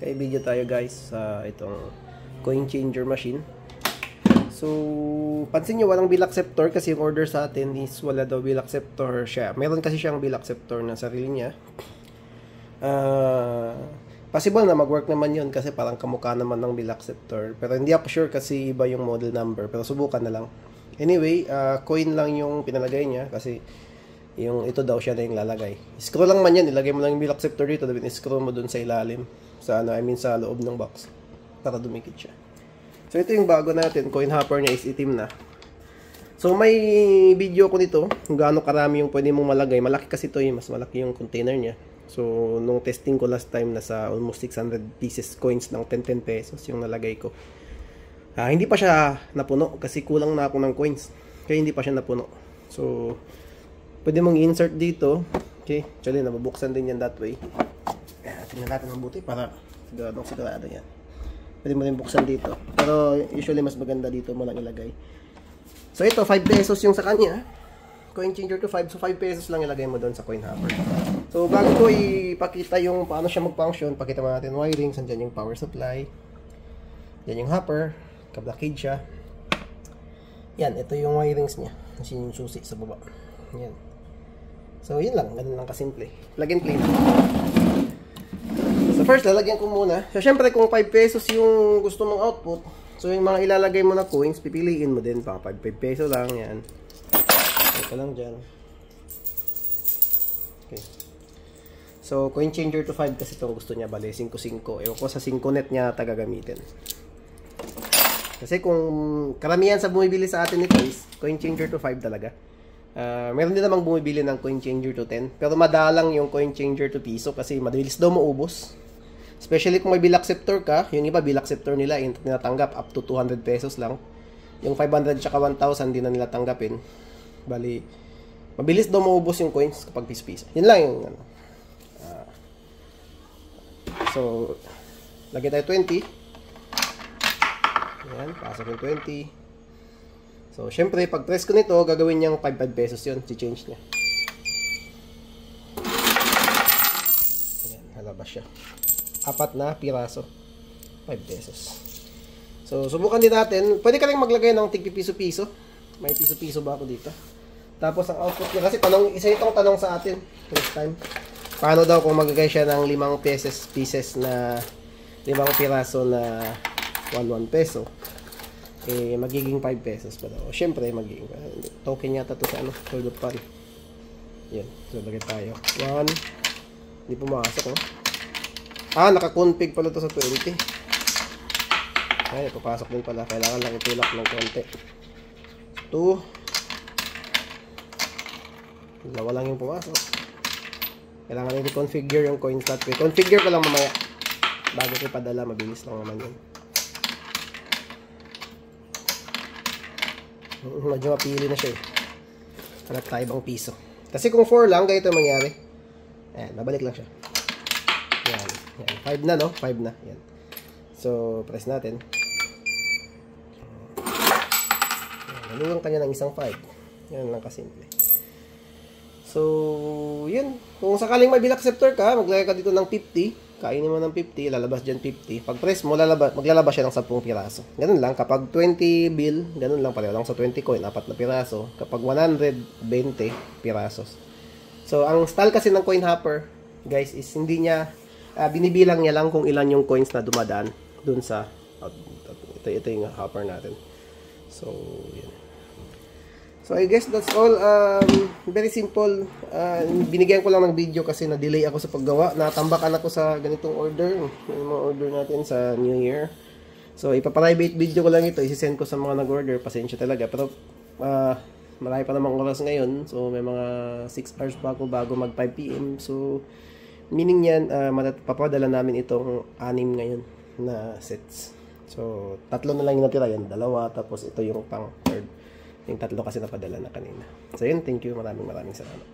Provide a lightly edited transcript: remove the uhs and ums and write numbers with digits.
Kaya video tayo guys sa itong coin changer machine. So, pansin nyo walang bill acceptor kasi yung order sa atin is wala daw bill acceptor siya. Meron kasi siyang bill acceptor na sarili niya. Possible na mag-work naman yun kasi parang kamukha naman ng bill acceptor. Pero hindi ako sure kasi iba yung model number. Pero subukan na lang. Anyway, coin lang yung pinalagay niya kasi yung ito daw siya na yung lalagay. Screw lang man yan. Ilagay mo lang yung bill acceptor dito. Dapat screw mo dun sa ilalim. Sa sa loob ng box. Para dumikit siya. So ito yung bago natin. Coin hopper niya is itim na. So may video ko nito. Kung gaano karami yung pwede mong malagay. Malaki kasi ito mas malaki yung container niya. So nung testing ko last time nasa almost 600 pieces coins ng 10 pesos yung nalagay ko. Hindi pa siya napuno kasi kulang na ako ng coins. Kaya hindi pa siya napuno. So pwede mong insert dito. Okay, actually nabubuksan din yan that way. Tingnan natin mabuti para sigurado yan. Pwede mo rin buksan dito. Pero usually mas maganda dito mo lang ilagay. So ito 5 pesos yung sa kanya. Coin changer to 5. So 5 pesos lang ilagay mo doon sa coin hopper. So bago ko ipakita yung paano siya mag-function, pakita mo natin wirings. Andyan yung power supply. Yan yung hopper. Ka-blockade siya. Yan, ito yung wirings niya. Kasi yung susi sa baba. Yan. So yun lang, ganun lang kasimple. Plug and play. So first, lalagyan ko muna. So syempre kung 5 pesos yung gusto mong output, so yung mga ilalagay mo na coins, pipiliin mo din pa 5 peso lang yan. Ito lang dyan. Okay. So coin changer to 5 kasi itong gusto niya, bali 5-5. Ewan ko sa 5 net niya gagamitin. Kasi kung karamihan sa bumibili sa atin nito is coin changer to 5 talaga. Meron din namang bumibili ng coin changer to 10. Pero madalang yung coin changer to piso kasi madalis daw maubos. Especially kung may bill acceptor ka. Yung iba bill acceptor nila tinatanggap up to 200 pesos lang. Yung 500 tsaka 1,000 di na nila tanggapin. Bali, mabilis daw maubos yung coins kapag piso-piso. Yun lang yung so, lagay tayo 20. Ayan, pasok yung 20. So, syempre, pag press ko nito, gagawin niyang 5 pesos yun. Si-change niya. Ayan, halabas siya. 4 na piraso. 5 pesos. So, subukan din natin. Pwede ka rin maglagay ng tig piso-piso. May piso-piso ba ako dito? Tapos, ang output niya. Kasi isa itong tanong sa atin. Next time. Paano daw kung maglagay siya ng 5 pieces na 5 piraso na 1 peso. Magiging 5 pesos pa daw. Siyempre, magiging token yata to sa World of Fun. Yan. So, lagay tayo. 1. Hindi pumasok, oh. Naka-config pala to sa 20. Ay, papasok din pala. Kailangan lang itulak ng konti. 2. Dalawa lang yung pumasok. Kailangan i-configure yung coin slot. Configure ko lang mamaya. Bago ko ipadala, mabilis lang naman yun. Medyo mapili na siya eh. Hanap tayo ibang piso. Kasi kung 4 lang, ganito mangyari. Ayan, babalik lang siya. Yan. 5 na, no? 5 na. Yan. So, press natin. Naluwang kanya ng isang 5. Yan lang kasimple. So, yun. Kung sakaling may bill acceptor ka, maglagay ka dito ng 50. Kainin mo ng 50, lalabas dyan 50. Pag press mo, maglalabas siya ng 10 piraso. Ganun lang. Kapag 20 bill, ganun lang. Pareho lang sa 20 coin, 4 na piraso. Kapag 100, 20 pirasos. So, ang style kasi ng coin hopper, guys, is hindi niya, binibilang niya lang kung ilan yung coins na dumadaan dun sa, ito yung hopper natin. So, yun. So, I guess that's all. Very simple. Binigyan ko lang ng video kasi na-delay ako sa paggawa. Natambakan ako sa ganitong order. Yung mga order natin sa New Year. So, ipaprivate video ko lang ito. Isisend ko sa mga nag-order. Pasensya talaga. Pero, marami pa namang oras ngayon. So, may mga 6 hours pa ako bago mag 5 PM. So, meaning yan, papadala namin itong 6 ngayon na sets. So, 3 na lang yung natira. Yan, 2. Tapos, ito yung pang 3rd. Yung 3 kasi napadala na kanina. So yun, thank you. Maraming salamat.